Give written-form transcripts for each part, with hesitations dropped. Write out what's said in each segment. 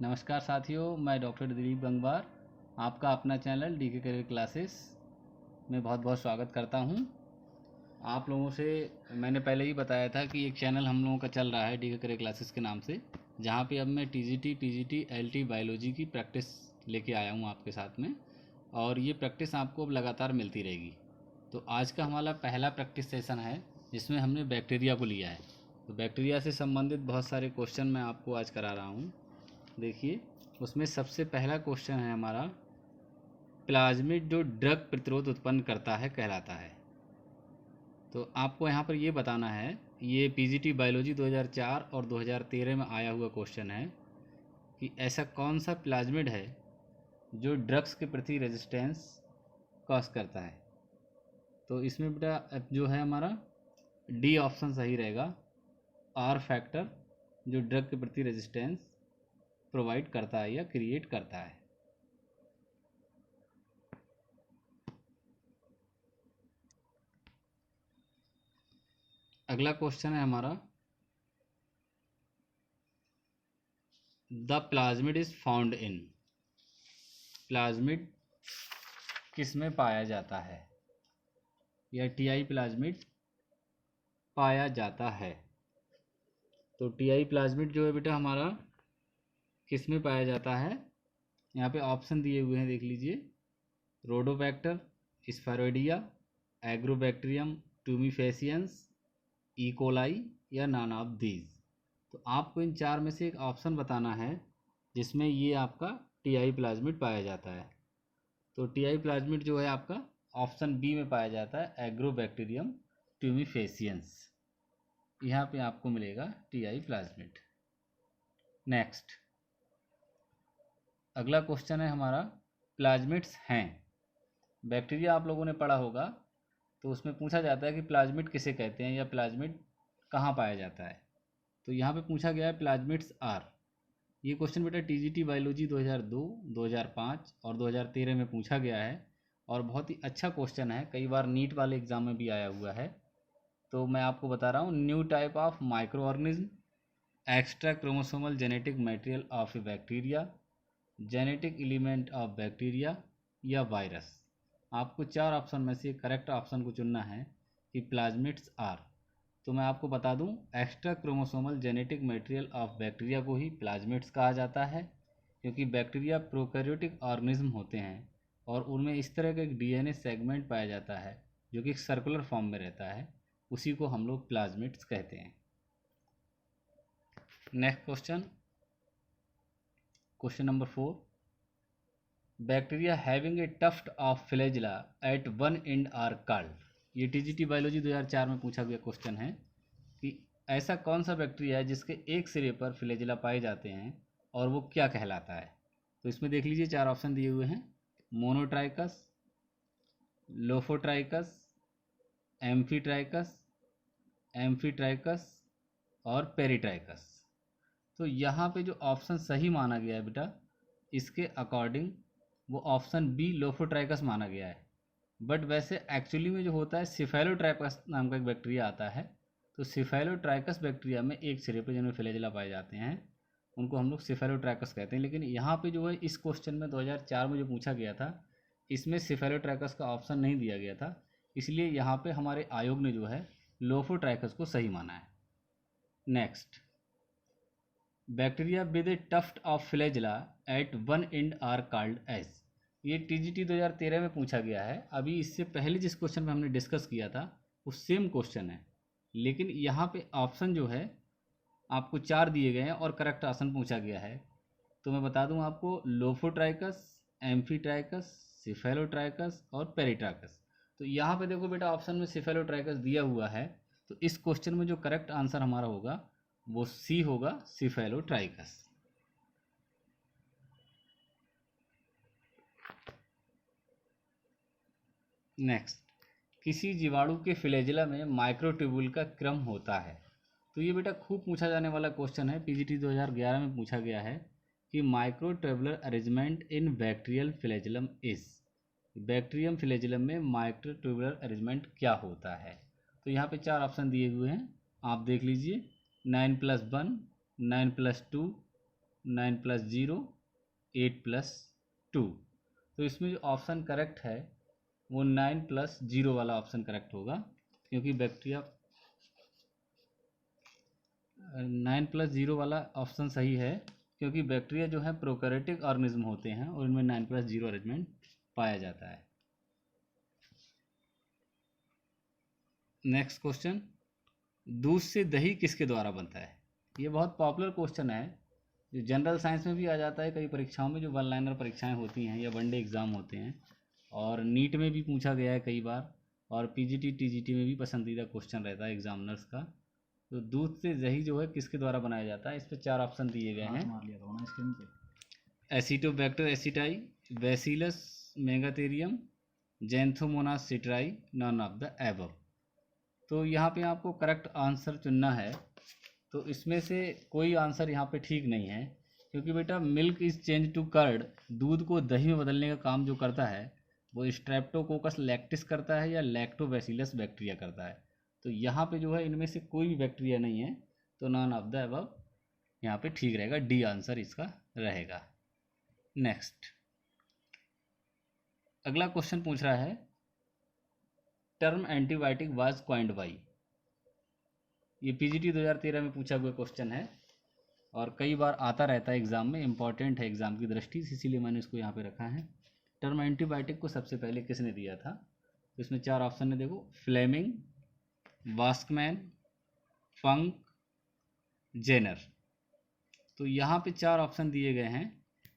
नमस्कार साथियों, मैं डॉक्टर दिलीप गंगवार आपका अपना चैनल डी के करियर क्लासेस में बहुत बहुत स्वागत करता हूं। आप लोगों से मैंने पहले ही बताया था कि एक चैनल हम लोगों का चल रहा है डी के करियर क्लासेस के नाम से, जहां पे अब मैं टीजीटी, एलटी बायोलॉजी की प्रैक्टिस लेके आया हूं आपके साथ में, और ये प्रैक्टिस आपको अब लगातार मिलती रहेगी। तो आज का हमारा पहला प्रैक्टिस सेशन है जिसमें हमने बैक्टीरिया को लिया है। तो बैक्टीरिया से संबंधित बहुत सारे क्वेश्चन मैं आपको आज करा रहा हूँ। देखिए, उसमें सबसे पहला क्वेश्चन है हमारा, प्लाज्मिड जो ड्रग प्रतिरोध उत्पन्न करता है कहलाता है। तो आपको यहाँ पर ये बताना है, ये पीजीटी बायोलॉजी 2004 और 2013 में आया हुआ क्वेश्चन है कि ऐसा कौन सा प्लाज्मिड है जो ड्रग्स के प्रति रेजिस्टेंस कॉज करता है। तो इसमें बेटा जो है हमारा डी ऑप्शन सही रहेगा, आर फैक्टर जो ड्रग के प्रति रेजिस्टेंस प्रोवाइड करता है या क्रिएट करता है। अगला क्वेश्चन है हमारा, the plasmid is found in. Plasmid किस में पाया जाता है या टीआई प्लाज्मिड पाया जाता है। तो टीआई प्लाज्मिड जो है बेटा हमारा किस में पाया जाता है, यहाँ पे ऑप्शन दिए हुए हैं, देख लीजिए। रोडोबैक्टर, स्फेरोइडिया, एग्रोबैक्टीरियम टूमीफेसियंस, ई कोलाई या नॉन ऑफ दीज। तो आपको इन चार में से एक ऑप्शन बताना है जिसमें ये आपका टीआई प्लाज्मिड पाया जाता है। तो टीआई प्लाज्मिड जो है आपका ऑप्शन बी में पाया जाता है, एग्रोबैक्टीरियम ट्यूमीफेसियंस। यहाँ पे आपको मिलेगा टीआई प्लाज्मिड। नेक्स्ट, अगला क्वेश्चन है हमारा, प्लाज्मिड्स हैं। बैक्टीरिया आप लोगों ने पढ़ा होगा, तो उसमें पूछा जाता है कि प्लाज्मिड किसे कहते हैं या प्लाज्मिड कहाँ पाया जाता है। तो यहाँ पे पूछा गया है प्लाज्मिड्स आर। ये क्वेश्चन बेटा टीजीटी बायोलॉजी 2002, 2005 और 2013 में पूछा गया है और बहुत ही अच्छा क्वेश्चन है, कई बार नीट वाले एग्जाम में भी आया हुआ है। तो मैं आपको बता रहा हूँ, new type of micro organism, extra chromosomal genetic material of A bacteria, genetic element of bacteria या वायरस। आपको चार ऑप्शन में से करेक्ट ऑप्शन को चुनना है कि प्लाज्मिड्स आर। तो मैं आपको बता दूं, extra chromosomal genetic material of bacteria को ही प्लाज्मिड्स कहा जाता है, क्योंकि बैक्टीरिया प्रोकैरियोटिक ऑर्गेनिज्म होते हैं और उनमें इस तरह का एक डीएनए सेगमेंट पाया जाता है जो कि सर्कुलर फॉर्म में रहता है, उसी को हम लोग प्लाज्मिड्स कहते हैं। Next question, question number 4, bacteria having a tuft of flagella at one end are called. ये टीजीटी बायोलॉजी 2004 में पूछा गया क्वेश्चन है कि ऐसा कौन सा बैक्टीरिया है जिसके एक सिरे पर फ्लैजिला पाए जाते हैं और वो क्या कहलाता है। तो इसमें देख लीजिए, चार ऑप्शन दिए हुए हैं, मोनोट्राइकस, लोफोट्राइकस, एम्फीट्राइकस, एम्फीट्राइकस और पेरिट्राइकस। तो यहाँ पे जो ऑप्शन सही माना गया है बेटा, इसके अकॉर्डिंग वो ऑप्शन बी लोफोट्राइकस माना गया है। बट वैसे एक्चुअली में जो होता है, सिफेलोट्राइकस नाम का एक बैक्टीरिया आता है। तो सिफेलोट्राइकस बैक्टीरिया में एक सिरे पर जिनमें फ्लैजिला पाए जाते हैं उनको हम लोग सिफेलोट्राइकस कहते हैं। लेकिन यहाँ पे जो है इस क्वेश्चन में 2004 में जो पूछा गया था, इसमें सिफेलोट्राइकस का ऑप्शन नहीं दिया गया था, इसलिए यहाँ पे हमारे आयोग ने जो है लोफोट्राइकस को सही माना है। Next, bacteria with a tuft of flagella at one end are called as. ये टीजीटी 2013 में पूछा गया है। अभी इससे पहले जिस क्वेश्चन में हमने डिस्कस किया था वो सेम क्वेश्चन है, लेकिन यहाँ पे ऑप्शन जो है आपको चार दिए गए हैं और करेक्ट ऑप्शन पूछा गया है। तो मैं बता दूं आपको, लोफोट्राइकस, एम्फीट्राइकस, सिफेलोट्राइकस और पेरिट्राइकस। तो यहाँ पे देखो बेटा, ऑप्शन में सिफेलोट्राइकस दिया हुआ है, तो इस क्वेश्चन में जो करेक्ट आंसर हमारा होगा वो सी होगा, सिफेलोट्राइकस। नेक्स्ट, किसी जीवाणु के फ्लैजिला में माइक्रोट्यूब्यूल का क्रम होता है। तो ये बेटा खूब पूछा जाने वाला क्वेश्चन है, पीजीटी 2011 में पूछा गया है कि microtubular arrangement in bacterial flagellum is. Bacterium flagellum में माइक्रोट्यूबुलर अरेंजमेंट क्या होता है। तो यहाँ पे चार ऑप्शन दिए हुए हैं, आप देख लीजिए, 9+1, 9+2, 9+0 8+2। तो इसमें जो ऑप्शन करेक्ट है वो 9+0 वाला ऑप्शन करेक्ट होगा, क्योंकि बैक्टीरिया 9+0 वाला ऑप्शन सही है, क्योंकि बैक्टीरिया जो है प्रोकैरियोटिक ऑर्गेनिज्म होते हैं और इनमें 9+0 अरेंजमेंट पाया जाता है। नेक्स्ट क्वेश्चन, दूध से दही किसके द्वारा बनता है? ये बहुत पॉपुलर क्वेश्चन है, जो जनरल साइंस में भी आ जाता है कई परीक्षाओं में, जो वन लाइनर परीक्षाएं होती हैं या वनडे एग्ज़ाम होते हैं, और नीट में भी पूछा गया है कई बार, और पीजीटी टीजीटी में भी पसंदीदा क्वेश्चन रहता है एग्जामिनर्स का। तो दूध से दही जो है किसके द्वारा बनाया जाता है? इस पर 4 ऑप्शन दिए गए हैं। Acetobacter aceti, Bacillus megatherium, Xanthomonas citri, none of the above. तो यहाँ पे आपको करेक्ट आंसर चुनना है। तो इसमें से कोई आंसर यहाँ पे ठीक नहीं है, क्योंकि बेटा milk is change to curd, दूध को दही में बदलने का काम जो करता है वो स्ट्रेप्टोकोकस लैक्टिस करता है या लैक्टोबैसिलस बैक्टीरिया करता है। तो यहाँ पे जो है इनमें से कोई भी बैक्टीरिया नहीं है, तो नॉन ऑफ द अबव यहाँ पे ठीक रहेगा, डी आंसर इसका रहेगा। नेक्स्ट, अगला क्वेश्चन पूछ रहा है, term antibiotic was coined by. ये पीजीटी 2013 में पूछा हुआ क्वेश्चन है और कई बार आता रहता है एग्जाम में, इंपॉर्टेंट है एग्जाम की दृष्टि से, इसीलिए मैंने इसको यहाँ पे रखा है। टर्म एंटीबायोटिक को सबसे पहले किसने दिया था? तो इसमें 4 ऑप्शन है, देखो, फ्लेमिंग, वास्कमैन, फंक, जेनर। तो यहाँ पे 4 ऑप्शन दिए गए हैं,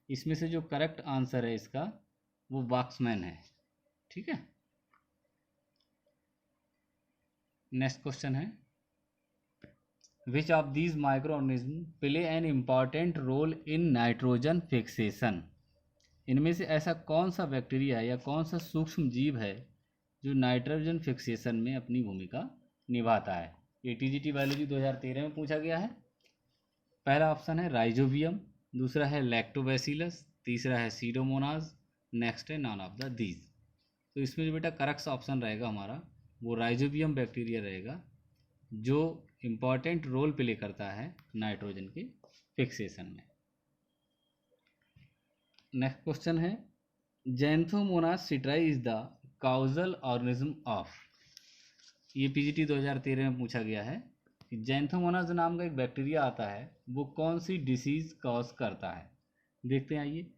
इसमें से जो करेक्ट आंसर है इसका वो वास्कमैन है। ठीक है। नेक्स्ट क्वेश्चन है, which of these micro organism play an important role in nitrogen fixation. इनमें से ऐसा कौन सा बैक्टीरिया या कौन सा सूक्ष्म जीव है जो नाइट्रोजन फिक्सेशन में अपनी भूमिका निभाता है? ये टीजीटी बायोलॉजी 2013 में पूछा गया है। पहला ऑप्शन है राइजोबियम, दूसरा है लैक्टोबैसिलस, तीसरा है सीडोमोनास, नेक्स्ट है नॉन ऑफ द दीज। तो इसमें जो बेटा करेक्ट ऑप्शन रहेगा हमारा वो राइजोबियम बैक्टीरिया रहेगा, जो इम्पॉर्टेंट रोल प्ले करता है नाइट्रोजन के फिक्सेशन में। नेक्स्ट क्वेश्चन है, Xanthomonas citri is the causal organism of. ये पीजीटी 2013 में पूछा गया है कि जैंथोमोनास नाम का एक बैक्टीरिया आता है, वो कौन सी डिसीज कॉज करता है? देखते हैं, आइए।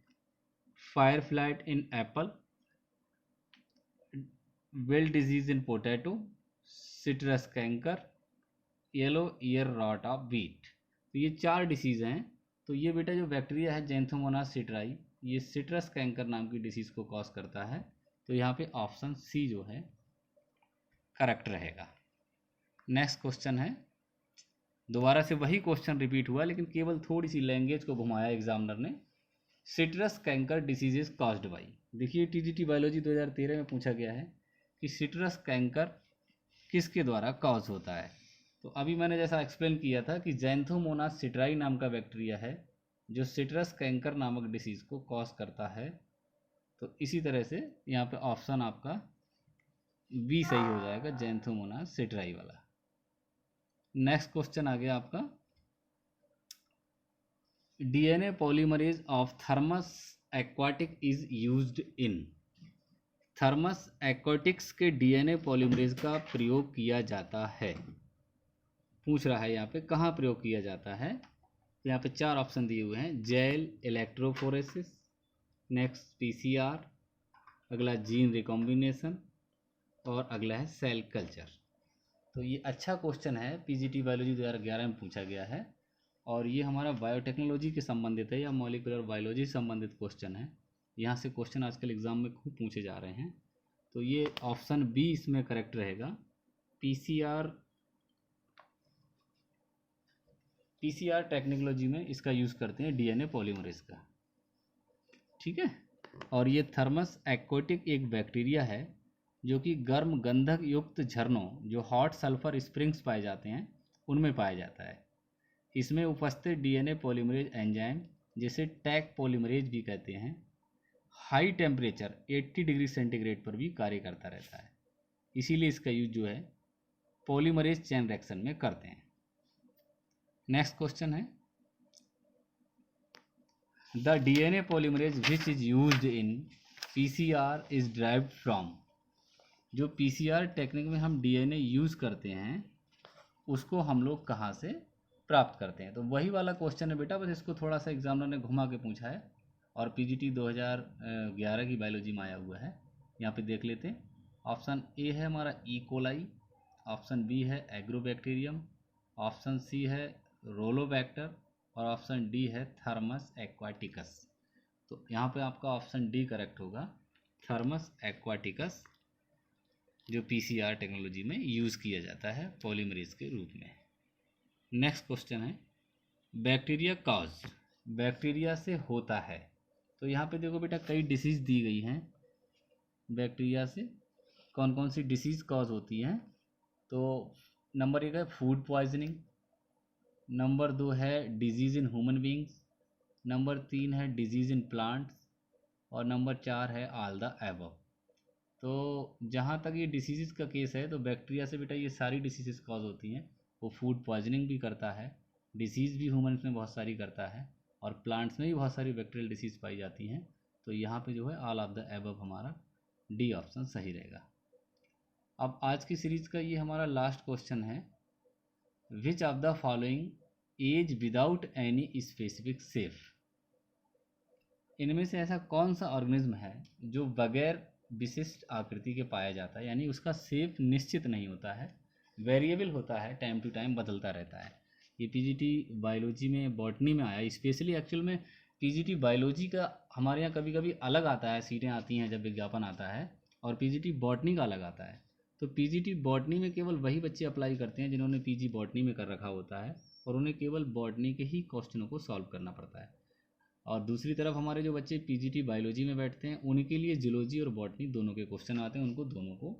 Fire blight in apple, wilt disease in potato, citrus canker, yellow ear rot of wheat. तो ये 4 डिसीज़ हैं। तो ये बेटा जो बैक्टीरिया है जैंथोमोनास सिट्राई, ये सिट्रस कैंकर नाम की डिसीज़ को कॉज करता है। तो यहाँ पे ऑप्शन सी जो है करेक्ट रहेगा। नेक्स्ट क्वेश्चन है, दोबारा से वही क्वेश्चन रिपीट हुआ, लेकिन केवल थोड़ी सी लैंग्वेज को घुमाया एग्जामिनर ने। Citrus canker diseases caused by. देखिए टीजीटी बायोलॉजी 2013 में पूछा गया है कि सिट्रस कैंकर किसके द्वारा कॉज होता है। तो अभी मैंने जैसा एक्सप्लेन किया था कि जैंथोमोनास सिट्राई नाम का बैक्टीरिया है जो सिट्रस कैंकर नामक डिसीज़ को कॉज करता है। तो इसी तरह से यहाँ पे ऑप्शन आपका बी सही हो जाएगा, जैंथोमोनास सिट्राई वाला। नेक्स्ट क्वेश्चन आ गया आपका, DNA polymerase of thermos aquatic is used in. Thermos aquatics के डीएनए पॉलीमरेज का प्रयोग किया जाता है। पूछ रहा है यहाँ पे कहाँ प्रयोग किया जाता है। यहाँ पे 4 ऑप्शन दिए हुए हैं, जेल इलेक्ट्रोफोरेसिस, नेक्स्ट पीसीआर, अगला जीन रिकॉम्बिनेशन और अगला है सेल कल्चर। तो ये अच्छा क्वेश्चन है, पीजीटी बायोलॉजी 2011 में पूछा गया है और ये हमारा बायोटेक्नोलॉजी के संबंधित है या मॉलिकुलर बायोलॉजी से संबंधित क्वेश्चन है। यहाँ से क्वेश्चन आजकल एग्जाम में खूब पूछे जा रहे हैं। तो ये ऑप्शन बी इसमें करेक्ट रहेगा, पीसीआर टेक्नोलॉजी में इसका यूज़ करते हैं डीएनए पॉलीमरेज का। ठीक है। और ये थर्मस एक्वाटिक एक बैक्टीरिया है जो कि गर्म गंधक युक्त झरनों, जो हॉट सल्फर स्प्रिंग्स पाए जाते हैं, उनमें पाया जाता है। इसमें उपस्थित डीएनए पॉलीमरेज एंजाइम, जिसे टैग पॉलीमरेज भी कहते हैं, हाई टेम्परेचर 80 डिग्री सेंटीग्रेड पर भी कार्य करता रहता है। इसीलिए इसका यूज जो है पॉलीमरेज चेन रिएक्शन में करते हैं। नेक्स्ट क्वेश्चन है, the DNA polymerase which is used in PCR is derived from. जो PCR टेक्निक में हम DNA यूज़ करते हैं उसको हम लोग कहाँ से प्राप्त करते हैं। तो वही वाला क्वेश्चन है बेटा, बस इसको थोड़ा सा एग्जामिनर ने घुमा के पूछा है और PGT 2011 की बायोलॉजी में आया हुआ है। यहाँ पे देख लेते हैं। ऑप्शन ए है हमारा ई कोलाई, ऑप्शन बी है एग्रोबैक्टीरियम, ऑप्शन सी है रोलोबैक्टर और ऑप्शन डी है थर्मस एक्वाटिकस। तो यहाँ पे आपका ऑप्शन डी करेक्ट होगा, थर्मस एक्वाटिकस, जो PCR टेक्नोलॉजी में यूज़ किया जाता है पॉलीमरेज के रूप में। नेक्स्ट क्वेश्चन है बैक्टीरिया कॉज, बैक्टीरिया से होता है। तो यहाँ पे देखो बेटा कई डिसीज़ दी गई हैं, बैक्टीरिया से कौन कौन सी डिसीज़ कॉज होती हैं। तो नंबर 1 है फूड पॉइजनिंग, नंबर 2 है disease in human beings, number 3 है डिजीज़ इन प्लांट्स और नंबर 4 है ऑल द एबव। तो जहाँ तक ये डिसीज़ का केस है तो बैक्टीरिया से बेटा ये सारी डिसीज़ कॉज होती हैं। वो फूड पॉइजनिंग भी करता है, डिसीज़ भी ह्यूमन्स में बहुत सारी करता है और प्लांट्स में भी बहुत सारी बैक्टीरियल डिसीज़ पाई जाती हैं। तो यहाँ पे जो है ऑल ऑफ द एबव हमारा डी ऑप्शन सही रहेगा। अब आज की सीरीज़ का ये हमारा लास्ट क्वेश्चन है, which of the following as without any specific shape. इनमें से ऐसा कौन सा ऑर्गेनिज्म है जो बगैर विशिष्ट आकृति के पाया जाता है, यानी उसका सेफ निश्चित नहीं होता है, वेरिएबल होता है, टाइम टू टाइम बदलता रहता है। ये PGT बायोलॉजी में बॉटनी में आया स्पेशली। एक्चुअल में PGT बायोलॉजी का हमारे यहाँ कभी कभी अलग आता है, सीटें आती हैं जब विज्ञापन आता है, और PGT बॉटनी का अलग आता है। तो PGT बॉटनी में केवल वही बच्चे अप्लाई करते हैं जिन्होंने PG बॉटनी में कर रखा होता है और उन्हें केवल बॉटनी के ही क्वेश्चनों को सॉल्व करना पड़ता है। और दूसरी तरफ हमारे जो बच्चे PGT बायोलॉजी में बैठते हैं उनके लिए जूलॉजी और बॉटनी दोनों के क्वेश्चन आते हैं, उनको दोनों को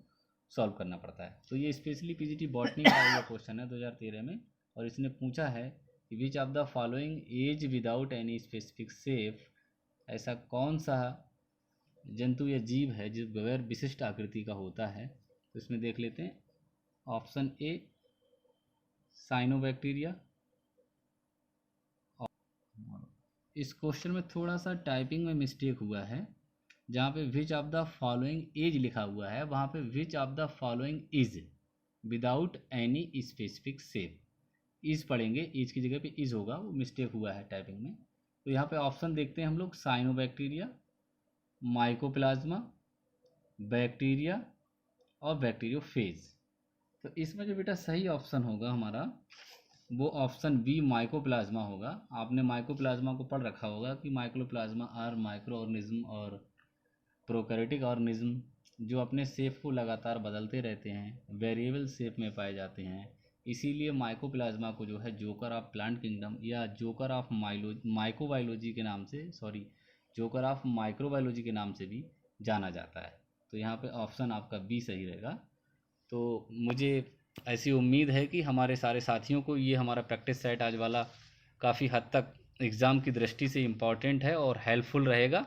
सॉल्व करना पड़ता है। तो ये स्पेशली PGT बॉटनी का आया क्वेश्चन है 2013 में, और इसने पूछा है कि which of the following as without any specific shape, ऐसा कौन सा जंतु या जीव है जो बगैर विशिष्ट आकृति का होता है। तो इसमें देख लेते हैं। Option A cyanobacteria. इस क्वेश्चन में थोड़ा सा टाइपिंग में मिस्टेक हुआ है, जहाँ पे which of the following as लिखा हुआ है वहाँ पे which of the following is without any specific shape, is पढ़ेंगे, इज की जगह पे इज होगा, वो मिस्टेक हुआ है टाइपिंग में। तो यहाँ पे ऑप्शन देखते हैं हम लोग, साइनोबैक्टीरिया, माइकोप्लाज्मा, बैक्टीरिया और बैक्टीरियोफेज। तो इसमें जो बेटा सही ऑप्शन होगा हमारा वो ऑप्शन बी माइकोप्लाज्मा होगा। आपने माइकोप्लाज्मा को पढ़ रखा होगा कि माइक्रोप्लाज्मा आर माइक्रो ऑर्गेनिज्म और प्रोकैरियोटिक ऑर्गेनिज्म जो अपने शेप को लगातार बदलते रहते हैं, वेरिएबल शेप में पाए जाते हैं। इसीलिए माइकोप्लाज्मा को जो है जोकर ऑफ प्लांट किंगडम या जोकर ऑफ माइकोबायोलॉजी के नाम से, सॉरी, जोकर ऑफ माइक्रोबायोलॉजी के नाम से भी जाना जाता है। तो यहाँ पे ऑप्शन आपका बी सही रहेगा। तो मुझे ऐसी उम्मीद है कि हमारे सारे साथियों को ये हमारा प्रैक्टिस सेट आज वाला काफ़ी हद तक एग्ज़ाम की दृष्टि से इम्पॉर्टेंट है और हेल्पफुल रहेगा,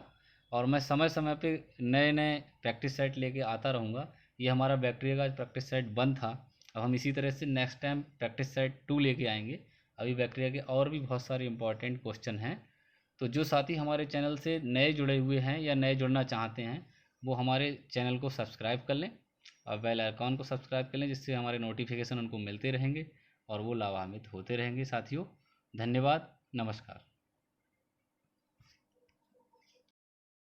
और मैं समय समय पे नए नए प्रैक्टिस सेट लेके आता रहूँगा। ये हमारा बैक्टीरिया का प्रैक्टिस सेट 1 था, अब हम इसी तरह से नेक्स्ट टाइम प्रैक्टिस सेट 2 लेके आएंगे। अभी बैक्टीरिया के और भी बहुत सारे इंपॉर्टेंट क्वेश्चन हैं। तो जो साथी हमारे चैनल से नए जुड़े हुए हैं या नए जुड़ना चाहते हैं वो हमारे चैनल को सब्सक्राइब कर लें और बेल आइकॉन को सब्सक्राइब कर लें, जिससे हमारे नोटिफिकेशन उनको मिलते रहेंगे और वो लाभान्वित होते रहेंगे। साथियों धन्यवाद, नमस्कार।